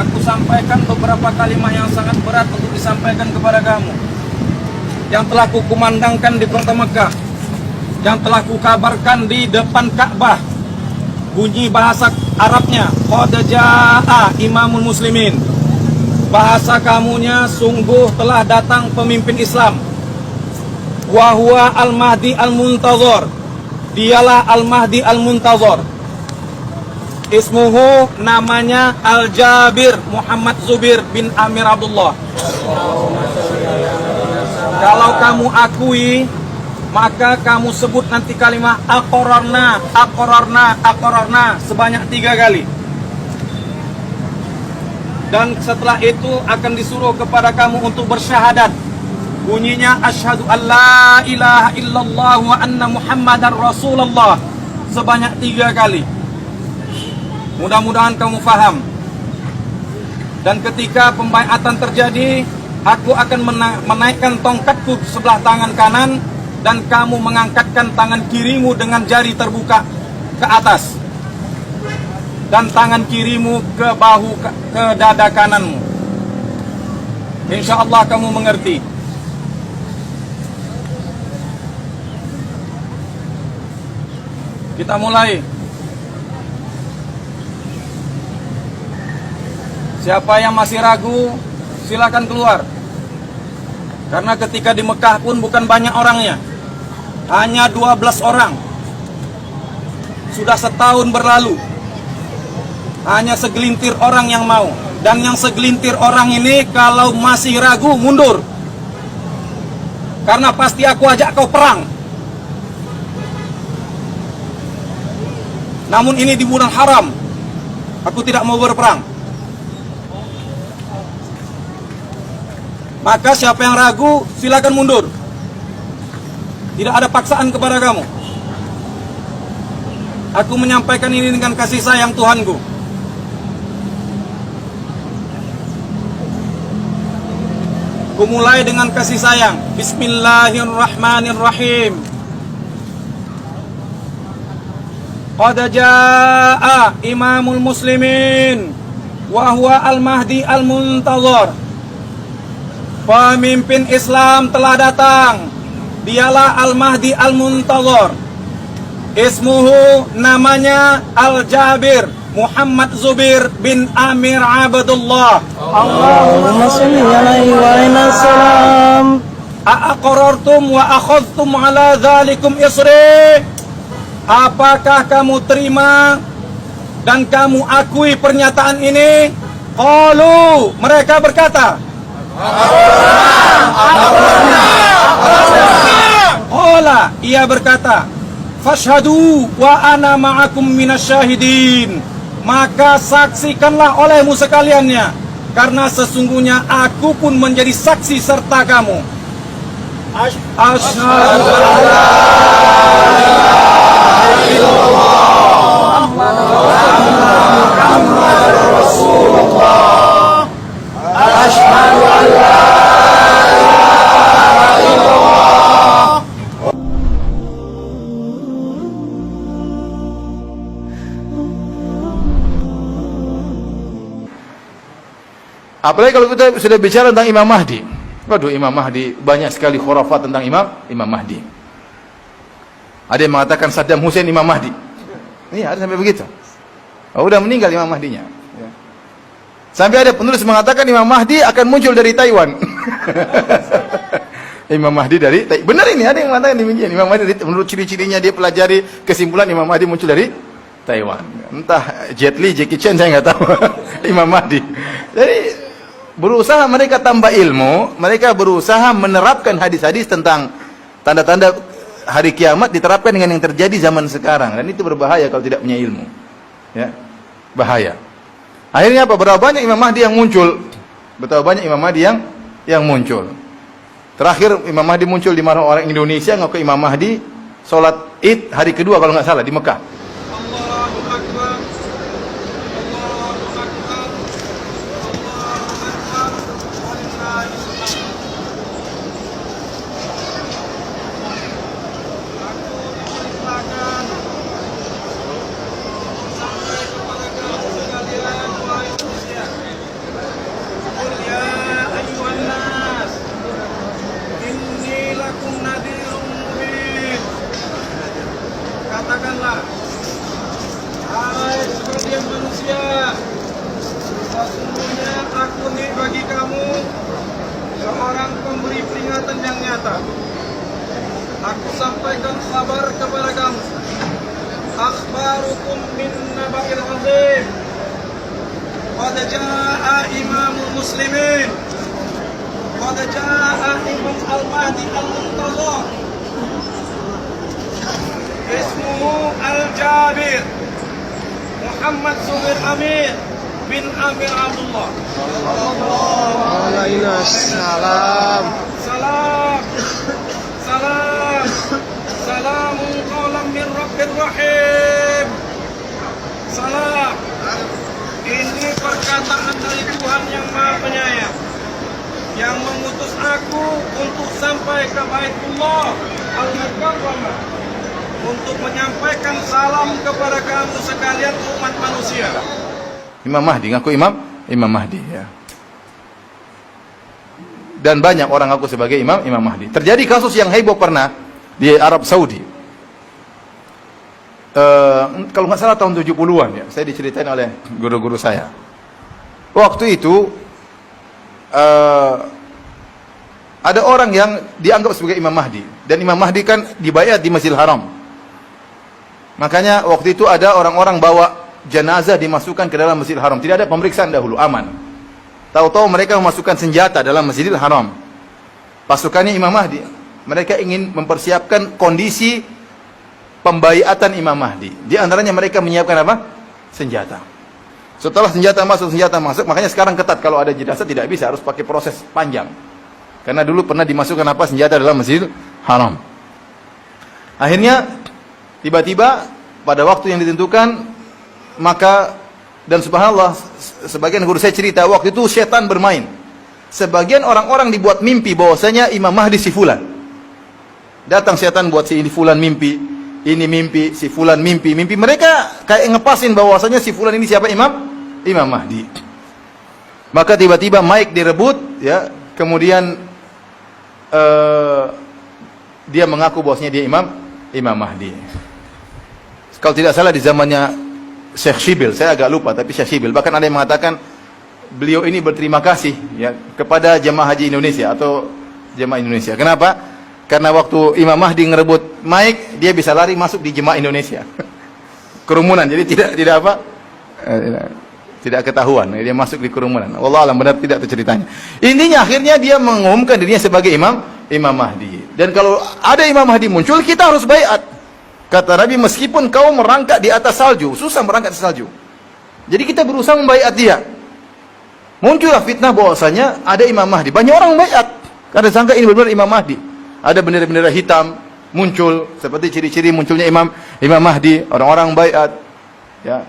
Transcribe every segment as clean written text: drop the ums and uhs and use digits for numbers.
aku sampaikan beberapa kalimat yang sangat berat untuk disampaikan kepada kamu, yang telah kukumandangkan di kota Mekah, yang telah kukabarkan di depan Ka'bah. Bunyi bahasa Arabnya, qad jaa imamul muslimin. Bahasa kamunya, sungguh telah datang pemimpin Islam. Wa huwa al-Mahdi al-Muntazar. Dialah al-Mahdi al-Muntazar. Ismuhu, namanya Al-Jabir Muhammad Zubir bin Amir Abdullah. Kalau kamu akui, maka kamu sebut nanti kalimat aqrarna, aqrarna, aqrarna sebanyak 3 kali. Dan setelah itu akan disuruh kepada kamu untuk bersyahadat. Bunyinya asyhadu an la ilaha illallah wa anna muhammadar rasulullah sebanyak 3 kali. Mudah-mudahan kamu faham. Dan ketika pembaiatan terjadi, aku akan menaikkan tongkatku sebelah tangan kanan, dan kamu mengangkatkan tangan kirimu dengan jari terbuka ke atas, dan tangan kirimu ke bahu, ke dada kananmu. Insya Allah kamu mengerti. Kita mulai. Siapa yang masih ragu, silakan keluar. Karena ketika di Mekah pun bukan banyak orangnya, hanya 12 orang. Sudah setahun berlalu, hanya segelintir orang yang mau. Dan yang segelintir orang ini kalau masih ragu, mundur. Karena pasti aku ajak kau perang. Namun ini di bulan haram, aku tidak mau berperang. Maka siapa yang ragu, silakan mundur. Tidak ada paksaan kepada kamu. Aku menyampaikan ini dengan kasih sayang Tuhanku. Ku mulai dengan kasih sayang. Bismillahirrahmanirrahim. Qad jaa imamul muslimin wa huwa al-Mahdi al-Muntazar. Pemimpin Islam telah datang. Dialah Al-Mahdi Al-Muntazar. Ismuhu, namanya Al-Jabir Muhammad Zubir bin Amir Abdullah. Allahumma salli alaihi wa ala salam. Aqrartum wa akhadhtum ala dhalikum isri. Apakah kamu terima dan kamu akui pernyataan ini? Qalu, mereka berkata, Qala, ia berkata, fashhadu wa ana ma'akum minasyahidin. Maka saksikanlah olehmu sekaliannya, karena sesungguhnya aku pun menjadi saksi serta kamu. Asyhadu an la ilaha illallah Muhammadur Rasulullah. Asyhadu an la ilaha illallah. Apalagi kalau kita sudah bicara tentang Imam Mahdi. Waduh, Imam Mahdi, banyak sekali khurafat tentang Imam Mahdi. Ada yang mengatakan Saddam Hussein Imam Mahdi. Iya, ada sampai begitu. Oh, udah meninggal Imam Mahdinya. Ya. Sampai ada penulis mengatakan Imam Mahdi akan muncul dari Taiwan. Imam Mahdi dari Taiwan. Benar ini, ada yang mengatakan demikian. Imam Mahdi menurut ciri-cirinya dia pelajari, kesimpulan Imam Mahdi muncul dari Taiwan. Entah Jet Li, Jackie Chan, saya nggak tahu. Imam Mahdi. Jadi berusaha mereka tambah ilmu, mereka berusaha menerapkan hadis-hadis tentang tanda-tanda hari kiamat diterapkan dengan yang terjadi zaman sekarang, dan itu berbahaya kalau tidak punya ilmu. Ya, bahaya. Akhirnya apa? Berapa banyak Imam Mahdi yang muncul? Betapa banyak Imam Mahdi yang muncul. Terakhir Imam Mahdi muncul di mana orang Indonesia ngaku Imam Mahdi sholat Id hari kedua kalau nggak salah di Mekah. kepada kamu. Akhbarukum min naba'il azim. Qad jaa'a imamul muslimin. Qad jaa'a imam al-mahdi al-muntazar. Ismuhu Al-Jabir Muhammad Zubair Amir bin Amir Abdullah. Waalaikumsalam. Salam. Salam. Salamun qawlan min Rabbir Rahim. Salam. Ini perkataan dari Tuhan yang Maha Penyayang, yang mengutus aku untuk sampai ke Baitullah Al-Mukarramah, untuk menyampaikan salam kepada kamu sekalian umat manusia. Imam Mahdi, ngaku Imam Mahdi ya. Dan banyak orang ngaku sebagai Imam Mahdi. Terjadi kasus yang heboh pernah di Arab Saudi. Kalau nggak salah tahun 70-an ya, saya diceritain oleh guru-guru saya. Waktu itu ada orang yang dianggap sebagai Imam Mahdi, dan Imam Mahdi kan dibayat di Masjidil Haram. Makanya waktu itu ada orang-orang bawa jenazah dimasukkan ke dalam Masjidil Haram. Tidak ada pemeriksaan dahulu, aman. Tahu-tahu mereka memasukkan senjata dalam Masjidil Haram. Pasukannya Imam Mahdi. Mereka ingin mempersiapkan kondisi pembaiatan Imam Mahdi. Di antaranya mereka menyiapkan apa? Senjata. Setelah senjata masuk, makanya sekarang ketat, kalau ada jenazah tidak bisa, harus pakai proses panjang. Karena dulu pernah dimasukkan apa? Senjata dalam Masjidil Haram. Akhirnya tiba-tiba pada waktu yang ditentukan, maka, dan subhanallah, sebagian guru saya cerita waktu itu setan bermain. Sebagian orang-orang dibuat mimpi bahwasanya Imam Mahdi si fulan. Datang setan buat si ini fulan mimpi, ini mimpi, si fulan mimpi. Mimpi mereka kayak ngepasin bahwasanya si fulan ini siapa? Imam Mahdi. Maka tiba-tiba mic direbut ya, kemudian dia mengaku bahwasanya dia Imam Mahdi. Kalau tidak salah di zamannya Syekh Shibil, saya agak lupa, tapi Syekh Shibil, bahkan ada yang mengatakan beliau ini berterima kasih ya kepada jemaah haji Indonesia atau jemaah Indonesia. Kenapa? Karena waktu Imam Mahdi ngerebut mic, dia bisa lari masuk di jemaah Indonesia. Kerumunan, jadi tidak apa? Tidak ketahuan, dia masuk di kerumunan. Wallah alam, benar tidak itu ceritanya. Intinya akhirnya dia mengumumkan dirinya sebagai Imam Mahdi. Dan kalau ada Imam Mahdi muncul, kita harus baiat. Kata Nabi, meskipun kau merangkak di atas salju, susah merangkak di salju. Jadi kita berusaha membaiat dia. Muncullah fitnah bahwasanya ada Imam Mahdi. Banyak orang membaiat karena sangka ini benar Imam Mahdi. Ada bendera-bendera hitam muncul seperti ciri-ciri munculnya Imam Mahdi. Orang-orang baiat. Ya.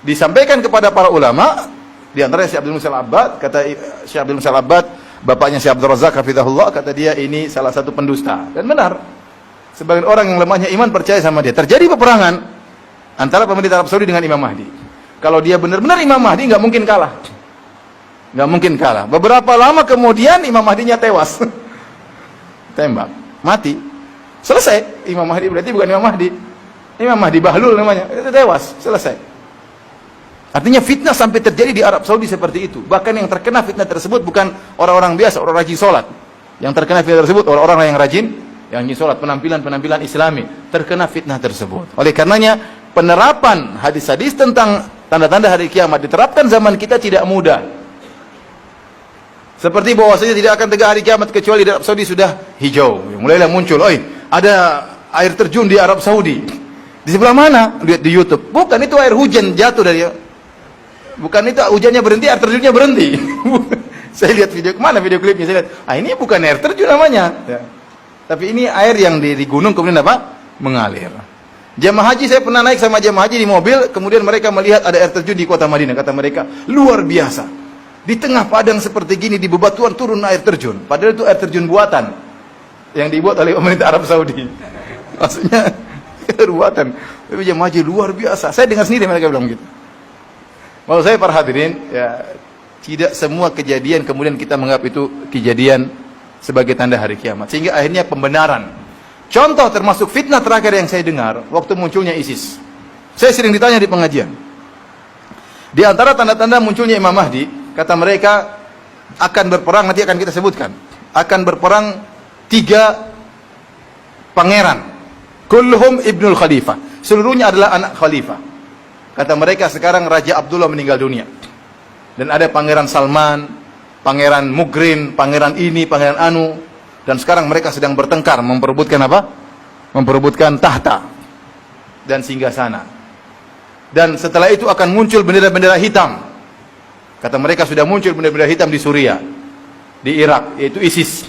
Disampaikan kepada para ulama, di antaranya Syekh Abdul Musa Al-Abbad, kata Syekh Abdul Musa Al-Abbad, bapaknya Syekh Abdul Razak hafizahullah, kata dia ini salah satu pendusta. Dan benar. Sebagian orang yang lemahnya iman percaya sama dia. Terjadi peperangan antara pemerintah Arab Saudi dengan Imam Mahdi. Kalau dia benar-benar Imam Mahdi, nggak mungkin kalah. Nggak mungkin kalah. Beberapa lama kemudian Imam Mahdinya tewas. Tembak, mati. Selesai. Imam Mahdi berarti bukan Imam Mahdi. Imam Mahdi Bahlul namanya. Itu tewas, selesai. Artinya fitnah sampai terjadi di Arab Saudi seperti itu. Bahkan yang terkena fitnah tersebut bukan orang-orang biasa, orang rajin sholat. Yang terkena fitnah tersebut orang-orang yang rajin sholat, penampilan Islami, terkena fitnah tersebut. Oleh karenanya penerapan hadis-hadis tentang tanda-tanda hari kiamat diterapkan zaman kita tidak mudah. Seperti bahwasanya tidak akan tegak hari kiamat kecuali di Arab Saudi sudah hijau. Mulailah muncul, ada air terjun di Arab Saudi. Di sebelah mana? Lihat di YouTube. Bukan, itu air hujan jatuh dari. Bukan itu hujannya berhenti, air terjunnya berhenti. Saya lihat video, kemana video klipnya? Saya lihat, ini bukan air terjun namanya. Ya. Tapi ini air yang di gunung kemudian apa? Mengalir. Jamaah haji, saya pernah naik sama jamaah haji di mobil, kemudian mereka melihat ada air terjun di kota Madinah. Kata mereka, luar biasa. Di tengah padang seperti gini, di bebatuan turun air terjun. Padahal itu air terjun buatan yang dibuat oleh pemerintah Arab Saudi. Maksudnya buatan. Tapi jamaah haji luar biasa. Saya dengar sendiri mereka bilang gitu. Maksud saya para hadirin, ya, tidak semua kejadian kemudian kita menganggap itu kejadian sebagai tanda hari kiamat. Sehingga akhirnya pembenaran. Contoh termasuk fitnah terakhir yang saya dengar waktu munculnya ISIS. Saya sering ditanya di pengajian. Di antara tanda-tanda munculnya Imam Mahdi, kata mereka akan berperang, nanti akan kita sebutkan. Akan berperang 3 pangeran. Kulluhum ibnul khalifah. Seluruhnya adalah anak khalifah. Kata mereka sekarang Raja Abdullah meninggal dunia. Dan ada Pangeran Salman, Pangeran Mugrin, Pangeran ini, Pangeran anu. Dan sekarang mereka sedang bertengkar memperebutkan apa? Memperebutkan tahta dan singgasana. Dan setelah itu akan muncul bendera-bendera hitam. Kata mereka sudah muncul bendera-bendera hitam di Suriah, di Irak, yaitu ISIS.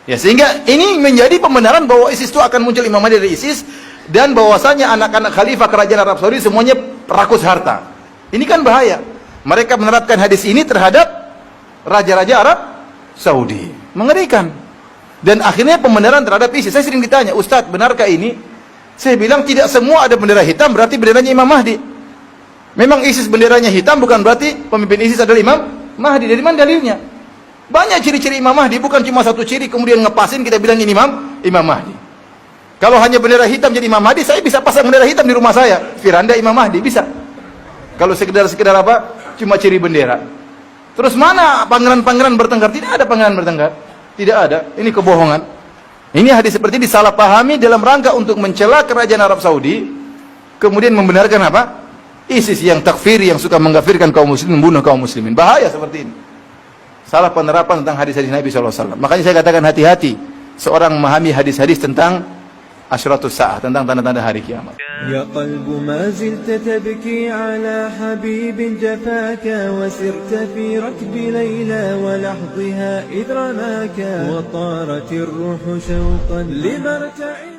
Ya, sehingga ini menjadi pembenaran bahwa ISIS itu akan muncul Imam Mahdi dari ISIS, dan bahwasanya anak-anak khalifah kerajaan Arab Saudi semuanya rakus harta. Ini kan bahaya. Mereka menerapkan hadis ini terhadap raja-raja Arab Saudi. Mengerikan. Dan akhirnya pembenaran terhadap ISIS. Saya sering ditanya, Ustadz, benarkah ini? Saya bilang tidak semua ada bendera hitam berarti benderanya Imam Mahdi. Memang ISIS benderanya hitam bukan berarti pemimpin ISIS adalah Imam Mahdi. Dari mana dalilnya? Banyak ciri-ciri Imam Mahdi, bukan cuma satu ciri kemudian ngepasin kita bilang ini Imam Mahdi. Kalau hanya bendera hitam jadi Imam Mahdi, saya bisa pasang bendera hitam di rumah saya. Firanda Imam Mahdi, bisa. Kalau sekedar apa? Cuma ciri bendera. Terus mana pangeran-pangeran bertengkar? Tidak ada pangeran bertengkar. Tidak ada. Ini kebohongan. Ini hadis seperti disalahpahami dalam rangka untuk mencela kerajaan Arab Saudi, kemudian membenarkan apa? ISIS yang takfir, yang suka mengkafirkan kaum muslimin, membunuh kaum muslimin. Bahaya seperti ini. Salah penerapan tentang hadis-hadis Nabi SAW. Makanya saya katakan hati-hati seorang memahami hadis-hadis tentang asyratus sa'ah, tentang tanda-tanda hari kiamat. يا قلب ما زلت تبكي على حبيب جفاك وسرت في ركب ليلى ولحظها إذ رماك وطارت الروح شوقا لمرتع